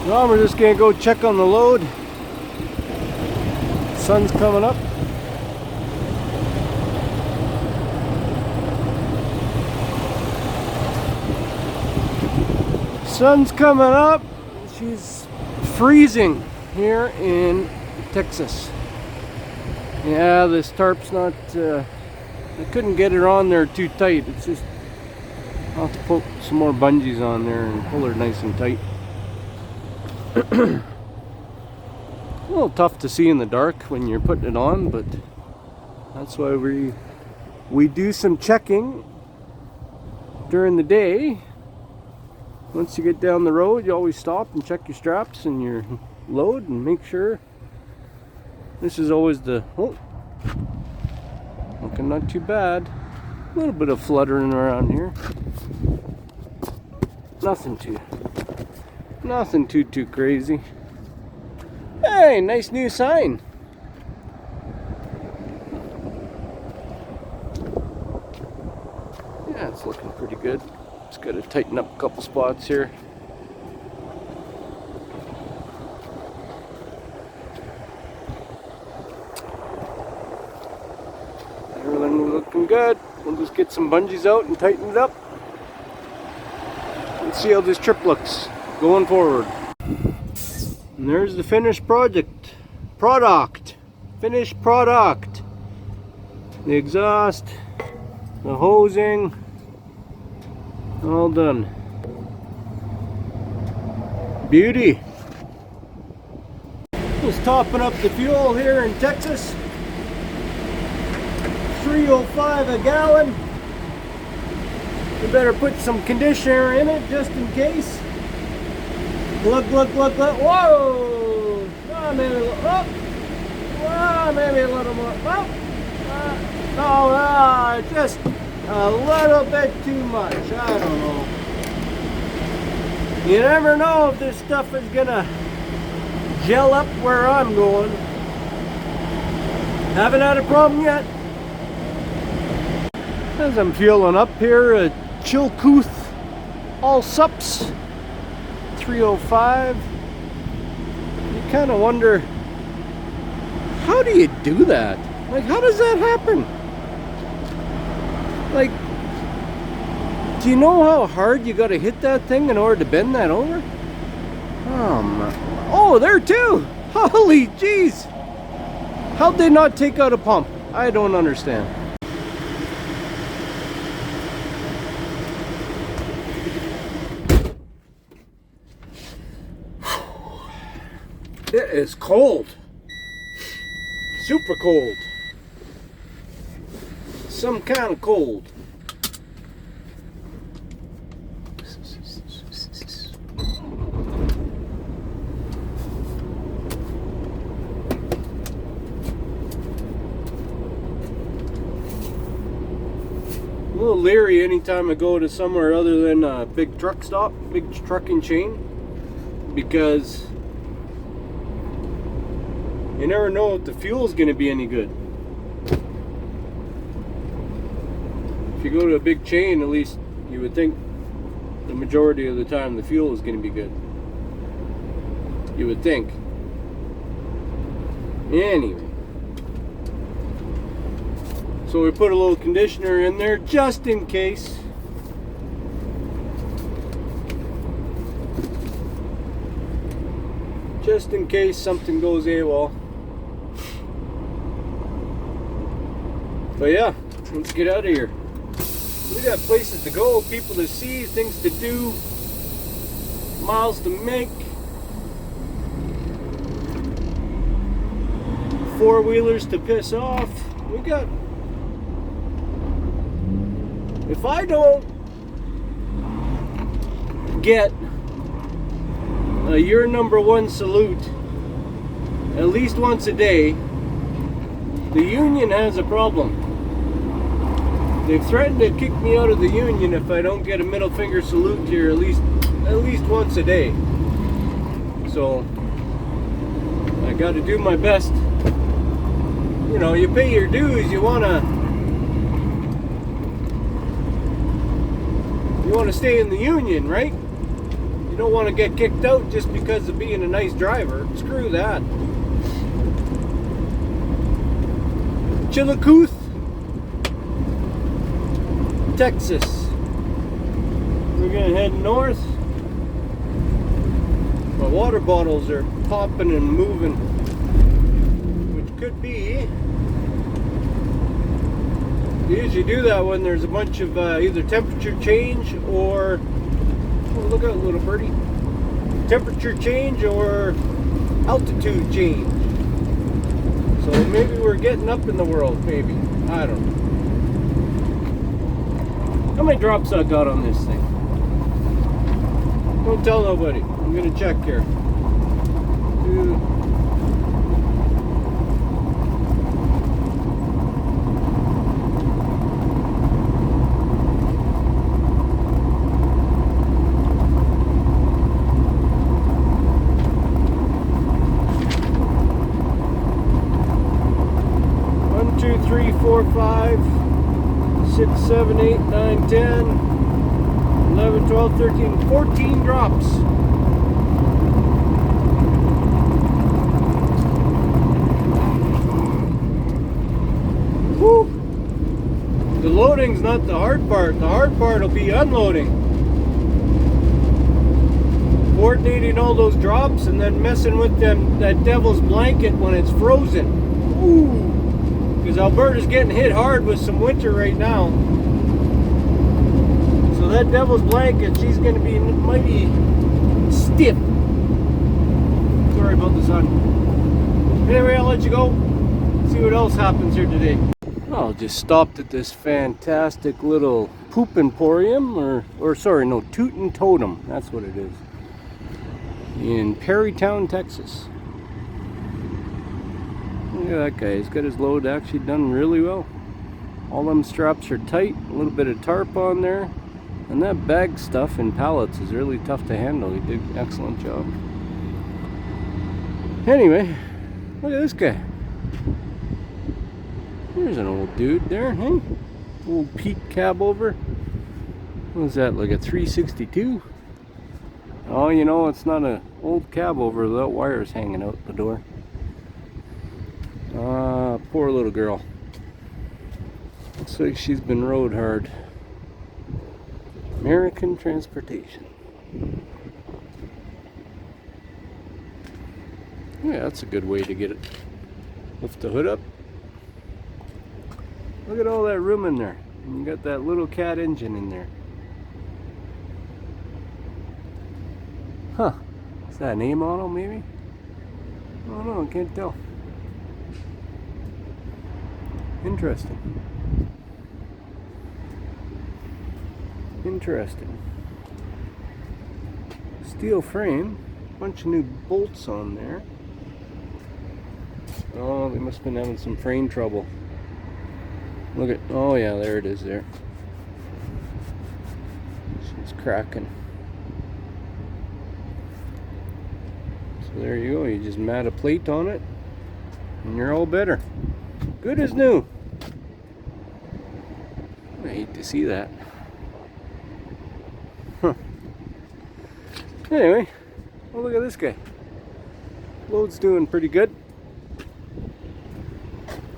Well, we're just gonna go check on the load. Sun's coming up. Sun's coming up. She's freezing here in Texas. Yeah, this tarp's not, I couldn't get it on there too tight. It's just, I'll have to put some more bungees on there and pull her nice and tight. A little tough to see in the dark when you're putting it on, but that's why we do some checking during the day. Once you get down the road, you always stop and check your straps and your load and make sure. This is always the, oh, looking not too bad. A little bit of fluttering around here. Nothing too crazy. Hey, nice new sign. Yeah, it's looking pretty good. Just got to tighten up a couple spots here. Everything looking good. We'll just get some bungees out and tighten it up. Let's see how this trip looks going forward. And there's the finished finished product. The exhaust, the hosing, all done. Beauty. Just topping up the fuel here in Texas. $3.05 a gallon. We better put some conditioner in it just in case. Glug, glug, glug, glug. Whoa! Maybe a little, maybe a little more. Just a little bit too much. I don't know. You never know if this stuff is gonna gel up where I'm going. Haven't had a problem yet. As I'm fueling up here at Chillicothe, all sups, 305. You kind of wonder, how do you do that? Like, how does that happen? Like, do you know how hard you got to hit that thing in order to bend that over? Oh my! Oh, there too. Holy jeez! How'd they not take out a pump? I don't understand. It is cold. Super cold. Some kind of cold. A little leery anytime I go to somewhere other than a big truck stop, big trucking chain, because you never know if the fuel's going to be any good. If you go to a big chain, at least you would think the majority of the time the fuel is going to be good. You would think. Anyway. So we put a little conditioner in there just in case. Just in case something goes AWOL. But yeah, let's get out of here. We got places to go, people to see, things to do, miles to make, four-wheelers to piss off. We got... If I don't get a your number one salute at least once a day, the union has a problem. They've threatened to kick me out of the union if I don't get a middle finger salute here at least once a day. So I got to do my best. You know, you pay your dues. You wanna stay in the union, right? You don't want to get kicked out just because of being a nice driver. Screw that. Chillicothe, Texas. We're gonna head north. My water bottles are popping and moving, which could be. They usually do that when there's a bunch of either temperature change or, oh, look out, little birdie, temperature change or altitude change. So maybe we're getting up in the world, maybe. I don't know. How many drops I got on this thing? Don't tell nobody. I'm gonna check here. 2. 3, 4, 5, 6, 7, 8, 9, 10, 11, 12, 13, 14 drops. Woo! The loading's not the hard part. The hard part will be unloading. Coordinating all those drops and then messing with that devil's blanket when it's frozen. Ooh! Because Alberta's getting hit hard with some winter right now. So that devil's blanket, she's going to be mighty stiff. Sorry about the sun. Anyway, I'll let you go. See what else happens here today. Well, just stopped at this fantastic little poop emporium, or sorry, no, Toot and Totem. That's what it is. In Perrytown, Texas. Look at that guy, he's got his load actually done really well. All them straps are tight, a little bit of tarp on there. And that bag stuff in pallets is really tough to handle. He did an excellent job. Anyway, look at this guy. There's an old dude there, hey? Old Pete cab over. What was that, like a 362? Oh, you know, it's not an old cab over without wires hanging out the door. Ah, poor little girl. Looks like she's been rode hard. American Transportation. Yeah, that's a good way to get it. Lift the hood up. Look at all that room in there. And you got that little cat engine in there. Huh. Is that an A model maybe? I don't know, I can't tell. Interesting. Interesting. Steel frame. Bunch of new bolts on there. Oh, they must have been having some frame trouble. Look at, oh yeah, there it is there. She's cracking. So there you go, you just mat a plate on it and you're all better. Good as new. I hate to see that. Huh. Anyway, well, look at this guy. Load's doing pretty good.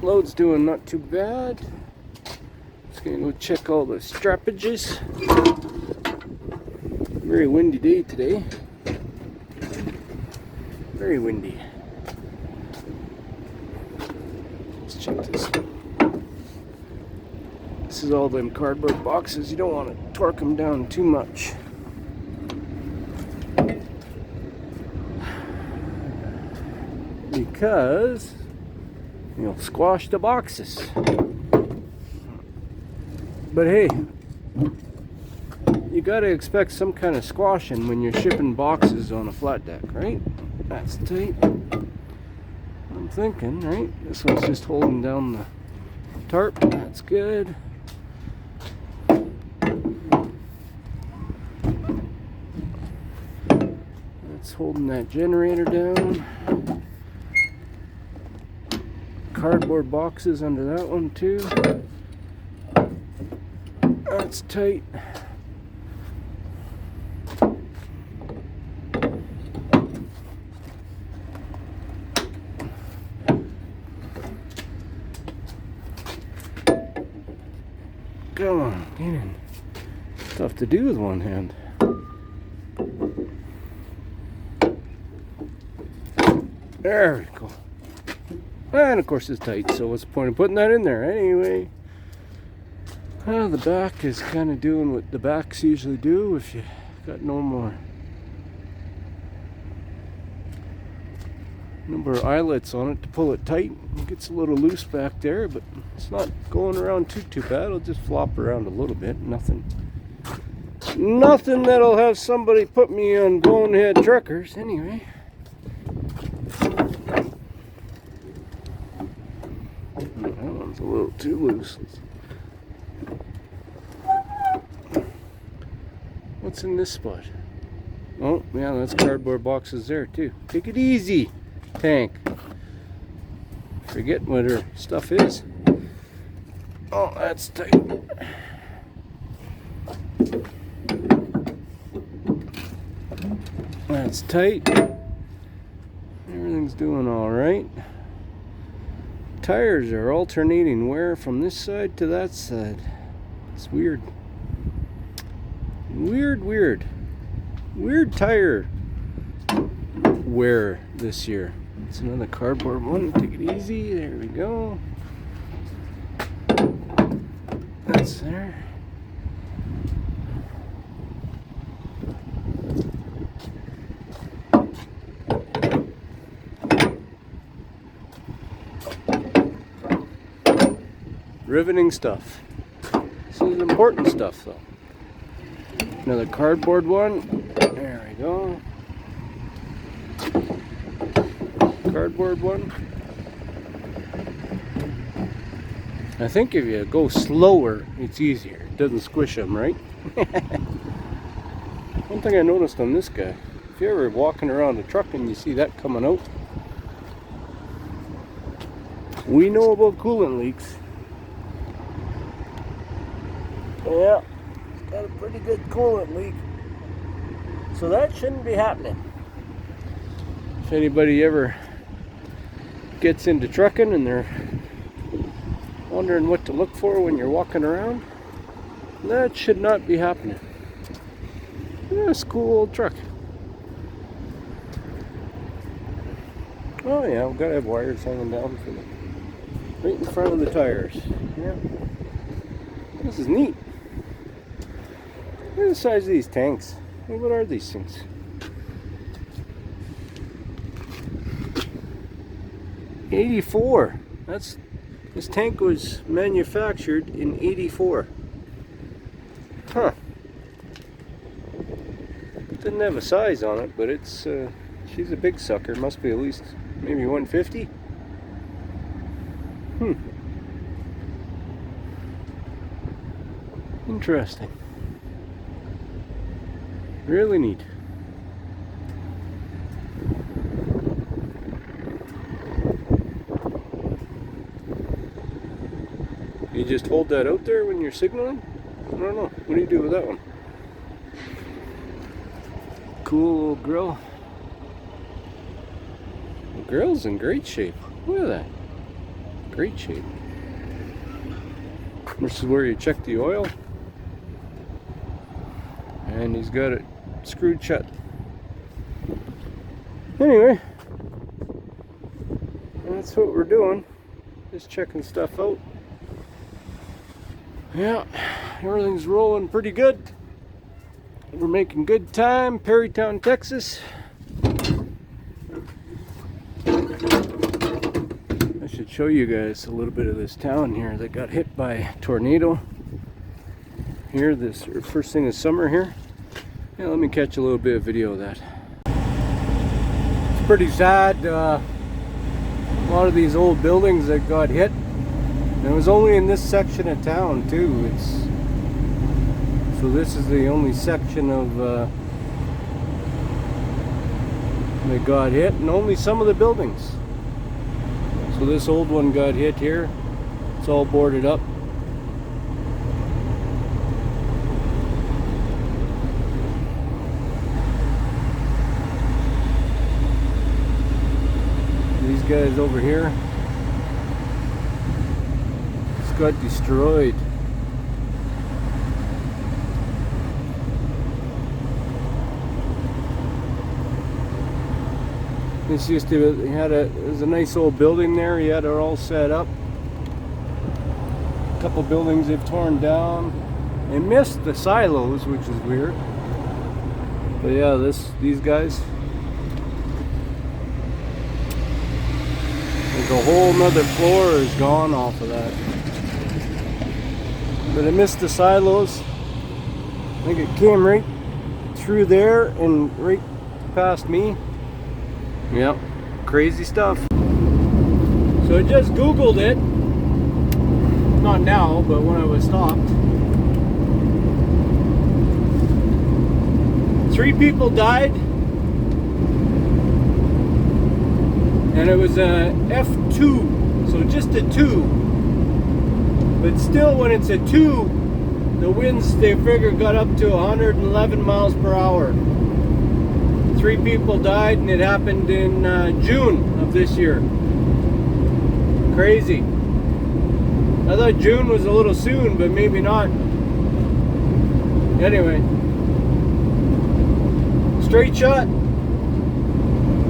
Load's doing not too bad. Just gonna go check all the strappages. Very windy day today. Very windy. Let's check this. This is all them cardboard boxes. You don't want to torque them down too much. Because you'll squash the boxes. But hey, you gotta expect some kind of squashing when you're shipping boxes on a flat deck, right? That's tight. I'm thinking, right? This one's just holding down the tarp. That's good. That's holding that generator down. Cardboard boxes under that one too. That's tight. Come on, get in. Tough to do with one hand. There we go. And of course it's tight, so what's the point of putting that in there anyway? Well, the back is kind of doing what the backs usually do if you got no more number of eyelets on it to pull it tight. It gets a little loose back there, but it's not going around too bad. It'll just flop around a little bit. Nothing that'll have somebody put me on bonehead truckers anyway. That one's a little too loose. What's in this spot? Oh, yeah, that's cardboard boxes there too. Take it easy, tank. Forget what her stuff is. Oh, that's tight. That's tight. Everything's doing all right. Tires are alternating wear from this side to that side. It's weird. Weird tire wear this year. It's another cardboard one. Take it easy. There we go. That's there. Riveting stuff. This is important stuff though. Another cardboard one. There we go. Cardboard one. I think if you go slower, it's easier. It doesn't squish them, right? One thing I noticed on this guy, if you're ever walking around a truck and you see that coming out, we know about coolant leaks. Yeah, it's got a pretty good coolant leak. So that shouldn't be happening. If anybody ever gets into trucking and they're wondering what to look for when you're walking around, that should not be happening. Yeah, it's a cool old truck. Oh yeah, we've got to have wires hanging down for the right in front of the tires. Yeah, this is neat. Look at the size of these tanks. Hey, what are these things? '84. This tank was manufactured in '84. Huh. Didn't have a size on it, but it's she's a big sucker. Must be at least maybe 150. Interesting. Really neat. You just hold that out there when you're signaling? I don't know. What do you do with that one? Cool little grill. The grill's in great shape. Look at that. Great shape. This is where you check the oil. And he's got it screwed shut. Anyway, that's what we're doing. Just checking stuff out. Yeah, everything's rolling pretty good. We're making good time. Perrytown, Texas. I should show you guys a little bit of this town here that got hit by a tornado. Here, this first thing of summer here. Yeah, let me catch a little bit of video of that. It's pretty sad. A lot of these old buildings that got hit. And it was only in this section of town too. So this is the only section of that got hit, and only some of the buildings. So this old one got hit here. It's all boarded up. These guys over here, it's got destroyed. This used to, there's a nice old building there. He had it all set up. A couple buildings they've torn down. They missed the silos, which is weird. But yeah, these guys. There's a whole nother floor is gone off of that. But I missed the silos. I think it came right through there and right past me. Yep, crazy stuff. So I just Googled it. Not now, but when I was stopped. 3 people died. And it was a F2, so just a 2. But still, when it's a 2, the winds, they figure, got up to 111 miles per hour. 3 people died, and it happened in June of this year. Crazy. I thought June was a little soon, but maybe not. Anyway. Straight shot.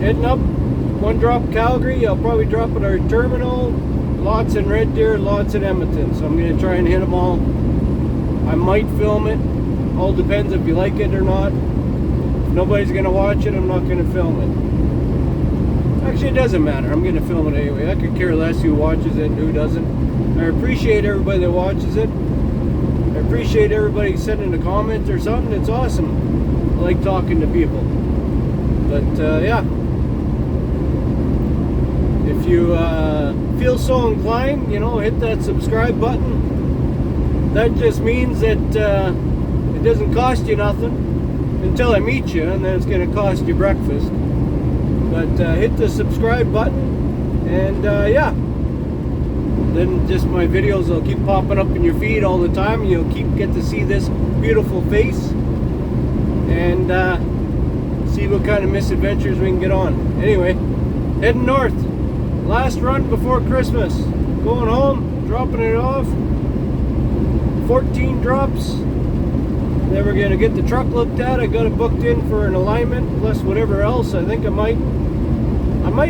Heading up. 1 drop Calgary. I'll probably drop at our terminal. Lots in Red Deer, lots in Edmonton. So I'm going to try and hit them all. I might film it. All depends if you like it or not. If nobody's going to watch it, I'm not going to film it. Actually, it doesn't matter. I'm going to film it anyway. I could care less who watches it and who doesn't. I appreciate everybody that watches it. I appreciate everybody sending a comment or something. It's awesome. I like talking to people. But yeah. If you feel so inclined, you know, hit that subscribe button. That just means that it doesn't cost you nothing until I meet you, and then it's going to cost you breakfast. But hit the subscribe button, and yeah, then just my videos will keep popping up in your feed all the time, and you'll get to see this beautiful face and see what kind of misadventures we can get on. Anyway, heading north. Last run before Christmas. Going home, dropping it off. 14 drops. Then we're going to get the truck looked at. I got it booked in for an alignment, plus whatever else. I think I might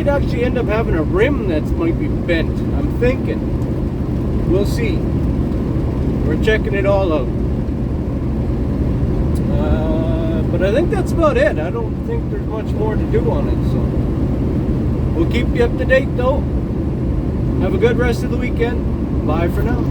actually end up having a rim that might be bent. I'm thinking. We'll see. We're checking it all out. But I think that's about it. I don't think there's much more to do on it, so we'll keep you up to date though. Have a good rest of the weekend. Bye for now.